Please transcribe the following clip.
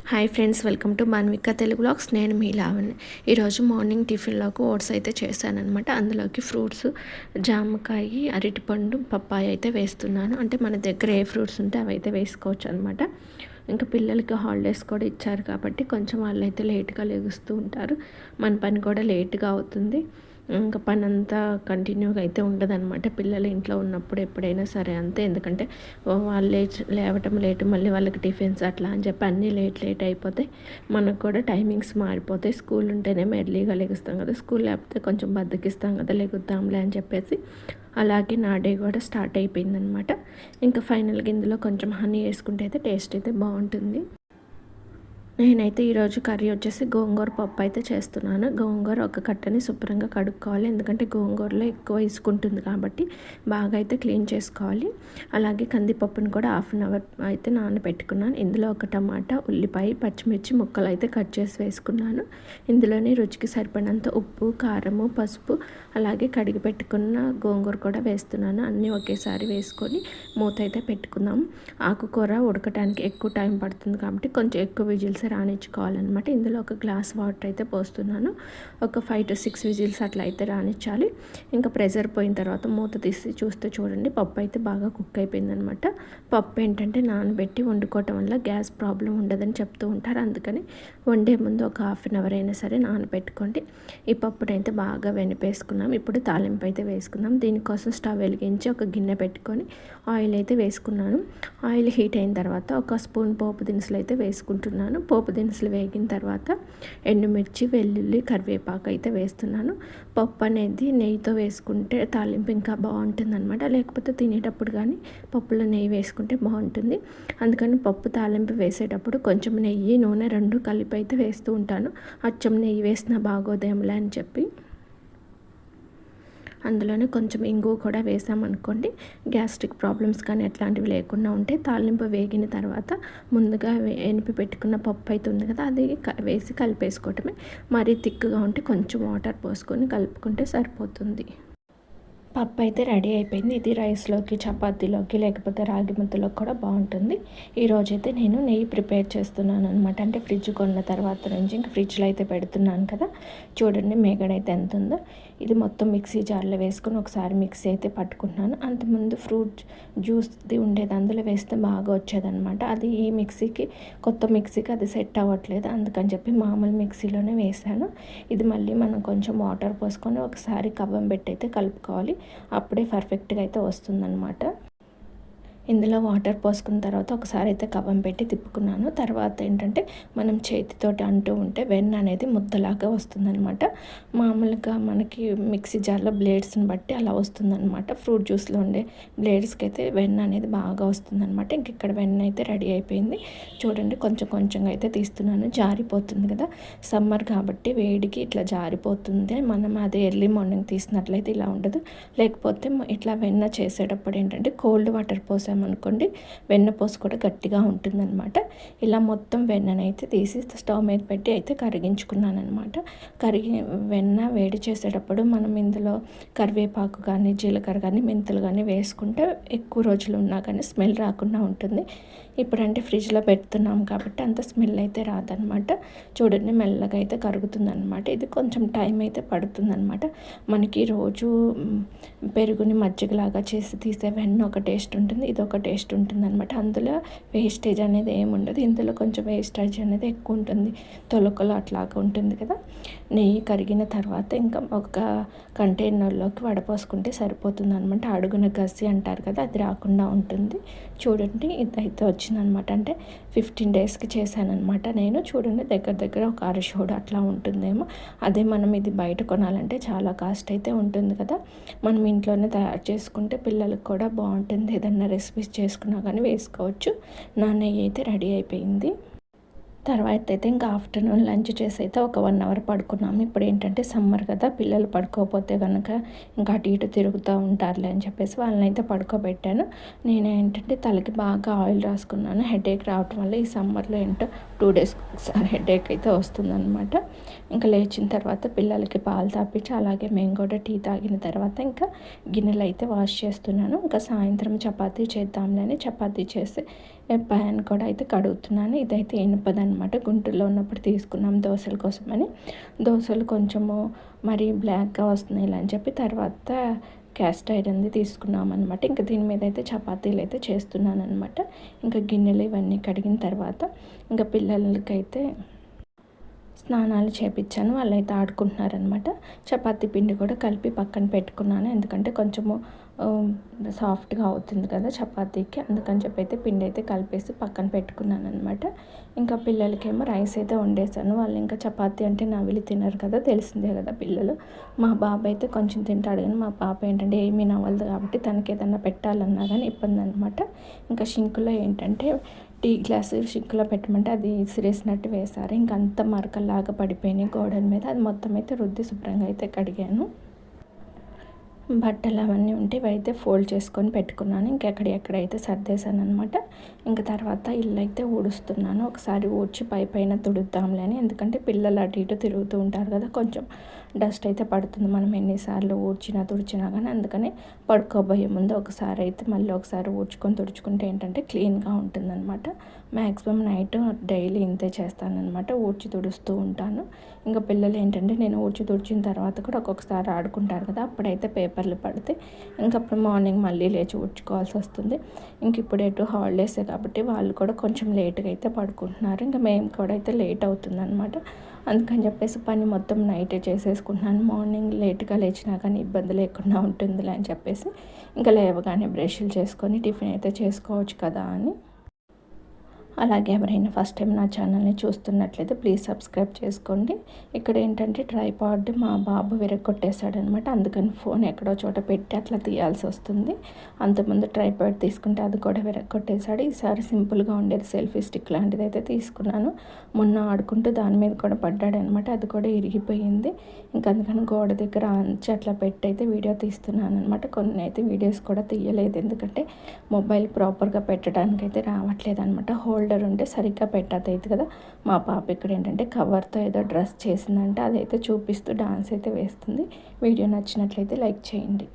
Hi friends, welcome to Manvika Telugu vlogs. నేను మీ లావణ్య. ఈరోజు మార్నింగ్ టిఫిన్లోకి ఓట్స్ అయితే చేశానమాట. అందులోకి ఫ్రూట్స్ జామకాయ, అరటిపండు, పప్పాయ అయితే వేస్తున్నాను. అంటే మన దగ్గర ఏ ఫ్రూట్స్ ఉంటే అవి అయితే వేసుకోవచ్చు అనమాట. ఇంకా పిల్లలకి హాలిడేస్ కూడా ఇచ్చారు కాబట్టి కొంచెం వాళ్ళైతే లేట్గా లెగుస్తూ ఉంటారు. మన పని కూడా లేట్గా అవుతుంది. ఇంకా పని అంతా కంటిన్యూగా అయితే ఉండదన్నమాట. పిల్లలు ఇంట్లో ఉన్నప్పుడు ఎప్పుడైనా సరే అంతే. ఎందుకంటే వాళ్ళు లేవటం లేటు, మళ్ళీ వాళ్ళకి టిఫిన్స్ అట్లా అని చెప్పి అన్నీ లేట్ అయిపోతాయి. మనకు కూడా టైమింగ్స్ మారిపోతాయి. స్కూల్ ఉంటేనేమో ఎర్లీగా లెగుస్తాం కదా, స్కూల్ లేకపోతే కొంచెం బద్దకిస్తాం కదా, లెగుద్దాంలే అని చెప్పేసి అలాగే నా డే కూడా స్టార్ట్ అయిపోయిందనమాట. ఇంకా ఫైనల్గా ఇందులో కొంచెం హనీ వేసుకుంటే అయితే టేస్ట్ అయితే బాగుంటుంది. నేనైతే ఈరోజు కర్రీ వచ్చేసి గోంగూర పప్పు అయితే చేస్తున్నాను. గోంగూర ఒక కట్టని శుభ్రంగా కడుక్కోవాలి, ఎందుకంటే గోంగూరలో ఎక్కువ ఇసుకుంటుంది కాబట్టి బాగా అయితే క్లీన్ చేసుకోవాలి. అలాగే కందిపప్పును కూడా హాఫ్ అన్ అవర్ అయితే నానబెట్టుకున్నాను. ఇందులో ఒక టమాటా, ఉల్లిపాయ, పచ్చిమిర్చి ముక్కలు అయితే కట్ చేసి వేసుకున్నాను. ఇందులోనే రుచికి సరిపడినంత ఉప్పు, కారము, పసుపు, అలాగే కడిగి పెట్టుకున్న గోంగూర కూడా వేస్తున్నాను. అన్నీ ఒకేసారి వేసుకొని మూత అయితే పెట్టుకుందాం. ఆకుకూర ఉడకటానికి ఎక్కువ టైం పడుతుంది కాబట్టి కొంచెం ఎక్కువ విజిల్స్ రానిచ్చుకోవాలన్నమాట. ఇందులో ఒక గ్లాస్ వాటర్ అయితే పోస్తున్నాను. ఒక 5 to 6 విజిల్స్ అట్లా అయితే రానిచ్చాలి. ఇంకా ప్రెషర్ పోయిన తర్వాత మూత తీసి చూస్తే చూడండి, పప్పు అయితే బాగా కుక్ అయిపోయిందనమాట. పప్పు ఏంటంటే నానబెట్టి వండుకోవటం వల్ల గ్యాస్ ప్రాబ్లం ఉండదని చెప్తూ ఉంటారు. అందుకని వండే ముందు ఒక హాఫ్ అన్ అవర్ అయినా సరే నానబెట్టుకోండి. ఈ పప్పునైతే బాగా వెనిపేసుకున్నాం. ఇప్పుడు తాలింపు అయితే వేసుకుందాం. దీనికోసం స్టవ్ వెలిగించి ఒక గిన్నె పెట్టుకొని ఆయిల్ అయితే వేసుకున్నాను. ఆయిల్ హీట్ అయిన తర్వాత ఒక స్పూన్ పోపు దినుసులు అయితే వేసుకుంటున్నాను. పోపు దినుసులు వేగిన తర్వాత ఎండుమిర్చి, వెల్లుల్లి, కరివేపాకు అయితే వేస్తున్నాను. పప్పు అనేది నెయ్యితో వేసుకుంటే తాలింపు ఇంకా బాగుంటుంది అనమాట. లేకపోతే తినేటప్పుడు కానీ పప్పులో నెయ్యి వేసుకుంటే బాగుంటుంది. అందుకని పప్పు తాలింపు వేసేటప్పుడు కొంచెం నెయ్యి, నూనె రెండు కలిపి అయితే వేస్తూ ఉంటాను. అచ్చం నెయ్యి వేసినా బాగోదేమలే అని చెప్పి. అందులోనే కొంచెం ఇంగువ కూడా వేసామనుకోండి, గ్యాస్ట్రిక్ ప్రాబ్లమ్స్ కానీ ఎట్లాంటివి లేకుండా ఉంటే. తాలింపు వేగిన తర్వాత ముందుగా ఎనిపి పెట్టుకున్న పప్పు అయితే ఉంది కదా, అది వేసి కలిపేసుకోవటమే. మరీ థిక్గా ఉంటే కొంచెం వాటర్ పోసుకొని కలుపుకుంటే సరిపోతుంది. పప్పు అయితే రెడీ అయిపోయింది. ఇది రైస్లోకి, చపాతీలోకి, లేకపోతే రాగి ముద్దలోకి కూడా బాగుంటుంది. ఈరోజైతే నేను నెయ్యి ప్రిపేర్ చేస్తున్నాను అనమాట. అంటే ఫ్రిడ్జ్ కొన్న తర్వాత నుంచి ఇంకా ఫ్రిడ్జ్లో అయితే పెడుతున్నాను కదా. చూడండి మేగడైతే ఎంత ఉందో. ఇది మొత్తం మిక్సీ జార్లో వేసుకొని ఒకసారి మిక్సీ అయితే పట్టుకుంటున్నాను. అంతకుముందు ఫ్రూట్ జ్యూస్ది ఉండేది, అందులో వేస్తే బాగా వచ్చేదనమాట. అది ఈ మిక్సీకి, కొత్త మిక్సీకి అది సెట్ అవ్వట్లేదు. అందుకని చెప్పి మామూలు మిక్సీలోనే వేసాను. ఇది మళ్ళీ మనం కొంచెం వాటర్ పోసుకొని ఒకసారి కవ్వం పెట్టి అయితే కలుపుకోవాలి. అప్పుడే పర్ఫెక్ట్గా అయితే వస్తుందన్నమాట. ఇందులో వాటర్ పోసుకున్న తర్వాత ఒకసారి అయితే కవ్వం పెట్టి తిప్పుకున్నాను. తర్వాత ఏంటంటే మనం చేతితోటి అంటూ ఉంటే వెన్న అనేది ముద్దలాగా వస్తుందన్నమాట. మామూలుగా మనకి మిక్సీ జార్లో బ్లేడ్స్ని బట్టి అలా వస్తుందన్నమాట. ఫ్రూట్ జ్యూస్లో ఉండే బ్లేడ్స్కి అయితే వెన్న అనేది బాగా వస్తుందన్నమాట. ఇంక ఇక్కడ వెన్న అయితే రెడీ అయిపోయింది. చూడండి కొంచెం కొంచెంగా అయితే తీస్తున్నాను. జారిపోతుంది కదా, సమ్మర్ కాబట్టి వేడికి ఇట్లా జారిపోతుంది. మనం అదే ఎర్లీ మార్నింగ్ తీసినట్లయితే ఇలా ఉండదు. లేకపోతే ఇట్లా వెన్న చేసేటప్పుడు ఏంటంటే కోల్డ్ వాటర్ అనుకోండి, వెన్నపూస కూడా గట్టిగా ఉంటుందన్నమాట. ఇలా మొత్తం వెన్ననైతే తీసి స్టవ్ మీద పెట్టి అయితే కరిగించుకున్నాను అనమాట. వెన్న వేడి చేసేటప్పుడు మనం ఇందులో కరివేపాకు కానీ, జీలకర్ర కానీ, మెంతులు కానీ వేసుకుంటే ఎక్కువ రోజులు ఉన్నా కానీ స్మెల్ రాకుండా ఉంటుంది. ఇప్పుడంటే ఫ్రిడ్జ్లో పెడుతున్నాం కాబట్టి అంత స్మెల్ అయితే రాదనమాట. చూడండి మెల్లగా అయితే కరుగుతుందనమాట. ఇది కొంచెం టైం అయితే పడుతుందనమాట. మనకి రోజు పెరుగుని మజ్జిగలాగా చేసి తీసే వెన్న ఒక టేస్ట్ ఉంటుంది, ఇది ఒక టేస్ట్ ఉంటుంది అనమాట. అందులో వేస్టేజ్ అనేది ఏముండదు. ఇందులో కొంచెం వేస్టేజ్ అనేది ఎక్కువ ఉంటుంది, తొలకలు అట్లాగా ఉంటుంది కదా. నెయ్యి కరిగిన తర్వాత ఇంకా ఒక కంటైనర్లోకి వడపోసుకుంటే సరిపోతుంది అనమాట. అడుగున గసి అంటారు కదా, అది రాకుండా ఉంటుంది. చూడండి ఇదైతే వచ్చిందనమాట. అంటే 15 డేస్కి చేశానమాట నేను. చూడండి దగ్గర ఒక అరశోడు అట్లా ఉంటుందేమో. అదే మనం ఇది బయట కొనాలంటే చాలా కాస్ట్ అయితే ఉంటుంది కదా. మనం ఇంట్లోనే తయారు చేసుకుంటే పిల్లలకు కూడా బాగుంటుంది. ఏదన్నా రెసిపీస్ చేసుకున్నా కానీ వేసుకోవచ్చు. నా నెయ్యి అయితే రెడీ అయిపోయింది. తర్వాత అయితే ఇంకా ఆఫ్టర్నూన్ లంచ్ చేసి అయితే ఒక 1 అవర్ పడుకున్నాము. ఇప్పుడు ఏంటంటే సమ్మర్ కదా, పిల్లలు పడుకోకపోతే కనుక ఇంకా అటు ఇటు తిరుగుతూ ఉంటారులే అని చెప్పేసి వాళ్ళని అయితే పడుకోబెట్టాను. నేను ఏంటంటే తలకి బాగా ఆయిల్ రాసుకున్నాను. హెడేక్ రావటం వల్ల ఈ సమ్మర్లో ఏంటో 2 డేస్కి ఒకసారి హెడేక్ అయితే వస్తుందన్నమాట. ఇంకా లేచిన తర్వాత పిల్లలకి పాలు తాపించి అలాగే మేము కూడా టీ తాగిన తర్వాత ఇంకా గిన్నెలు అయితే వాష్ చేస్తున్నాను. ఇంకా సాయంత్రం చపాతీ చేద్దాంలేని చపాతీ చేసి ప్యాన్ కూడా అయితే కడుగుతున్నాను. ఇదైతే ఇనుపదనమాట. గుంటూరులో ఉన్నప్పుడు తీసుకున్నాం దోశల కోసమని. దోశలు కొంచెము మరి బ్లాక్గా వస్తున్నాయి ఇలా అని చెప్పి తర్వాత క్యాస్ట్ ఐరన్ది తీసుకున్నామన్నమాట. ఇంకా దీని మీద అయితే చపాతీలు అయితే చేస్తున్నాను అనమాట. ఇంకా గిన్నెలు ఇవన్నీ కడిగిన తర్వాత ఇంకా పిల్లలకైతే స్నానాలు చేపించాను. వాళ్ళైతే ఆడుకుంటున్నారనమాట. చపాతీ పిండి కూడా కలిపి పక్కన పెట్టుకున్నాను. ఎందుకంటే కొంచెము సాఫ్ట్గా అవుతుంది కదా చపాతీకి, అందుకని చెప్పి అయితే పిండి అయితే కలిపేసి పక్కన పెట్టుకున్నాను అనమాట. ఇంకా పిల్లలకేమో రైస్ అయితే వండేసాను. వాళ్ళు ఇంకా చపాతీ అంటే నవిలి తినరు కదా, తెలిసిందే కదా పిల్లలు. మా బాబు అయితే కొంచెం తింటాడు కానీ మా పాప ఏంటంటే ఏమీ నవ్వదు కాబట్టి తనకి ఏదన్నా పెట్టాలన్నా కానీ ఇబ్బంది అనమాట. ఇంకా షింకులో ఏంటంటే టీ గ్లాసు షింకులో పెట్టమంటే అది ఇసిరేసినట్టు వేశారు. ఇంకంత మరకల్లాగా పడిపోయినాయి గోడల మీద. అది మొత్తం అయితే రుద్ది శుభ్రంగా అయితే కడిగాను. బట్టలు అవన్నీ ఉంటే ఇవైతే ఫోల్డ్ చేసుకొని పెట్టుకున్నాను. ఇంకెక్కడెక్కడైతే సర్దేశాను అనమాట. ఇంకా తర్వాత ఇల్లు అయితే ఊడుస్తున్నాను. ఒకసారి ఊడ్చి పైన తుడుద్దాంలే అని, ఎందుకంటే పిల్లలు అటు ఇటు తిరుగుతూ ఉంటారు కదా, కొంచెం డస్ట్ అయితే పడుతుంది మనం ఎన్నిసార్లు ఊడ్చినా తుడిచినా కానీ. అందుకని పడుకోబోయే ముందు ఒకసారి అయితే మళ్ళీ ఒకసారి ఊడ్చుకొని తుడుచుకుంటే ఏంటంటే క్లీన్గా ఉంటుందన్నమాట. మ్యాక్సిమం నైట్ డైలీ ఇంతే చేస్తానన్నమాట, ఊడ్చి తుడుస్తూ ఉంటాను. ఇంకా పిల్లలు ఏంటంటే నేను ఊడ్చి తుడిచిన తర్వాత కూడా ఒక్కొక్కసారి ఆడుకుంటారు కదా, అప్పుడైతే పేపర్లు పడితే ఇంకప్పుడు మార్నింగ్ మళ్ళీ లేచి ఊడ్చుకోవాల్సి వస్తుంది. ఇంక ఇప్పుడు ఎటు హాలిడేసే కాబట్టి వాళ్ళు కూడా కొంచెం లేట్గా అయితే పడుకుంటున్నారు. ఇంకా మేము కూడా అయితే లేట్ అవుతుందన్నమాట. అందుకని చెప్పేసి పని మొత్తం నైటే చేసేసుకుంటున్నాను. మార్నింగ్ లేట్గా లేచినా కానీ ఇబ్బంది లేకుండా ఉంటుందిలే అని చెప్పేసి ఇంకా లేవగానే బ్రష్లు చేసుకొని టిఫిన్ అయితే చేసుకోవచ్చు కదా అని. అలాగే ఎవరైనా ఫస్ట్ టైం నా ఛానల్ని చూస్తున్నట్లయితే ప్లీజ్ సబ్స్క్రైబ్ చేసుకోండి. ఇక్కడ ఏంటంటే ట్రైపాడ్ మా బాబు విరగొట్టేశాడనమాట. అందుకని ఫోన్ ఎక్కడో చోట పెట్టి అట్లా తీయాల్సి వస్తుంది. అంతకుముందు ట్రైపాడ్ తీసుకుంటే అది కూడా విరగొట్టేశాడు. ఈసారి సింపుల్గా ఉండేది సెల్ఫీ స్టిక్ లాంటిది అయితే తీసుకున్నాను. మొన్న ఆడుకుంటూ దాని మీద కూడా పడ్డాడనమాట, అది కూడా ఇరిగిపోయింది. ఇంకా అందుకని గోడ దగ్గర అంచి అట్లా పెట్టి అయితే వీడియో తీస్తున్నాను అనమాట. కొన్ని అయితే వీడియోస్ కూడా తీయలేదు, ఎందుకంటే మొబైల్ ప్రాపర్గా పెట్టడానికి అయితే రావట్లేదు అనమాట. హోల్డర్ ఉంటే సరిగ్గా పెట్టలేదు కదా. మా పాప ఇక్కడ ఏంటంటే కవర్తో ఏదో డ్రెస్ చేసిందంటే అదైతే చూపిస్తూ డాన్స్ అయితే వేస్తుంది. వీడియో నచ్చినట్లయితే లైక్ చేయండి.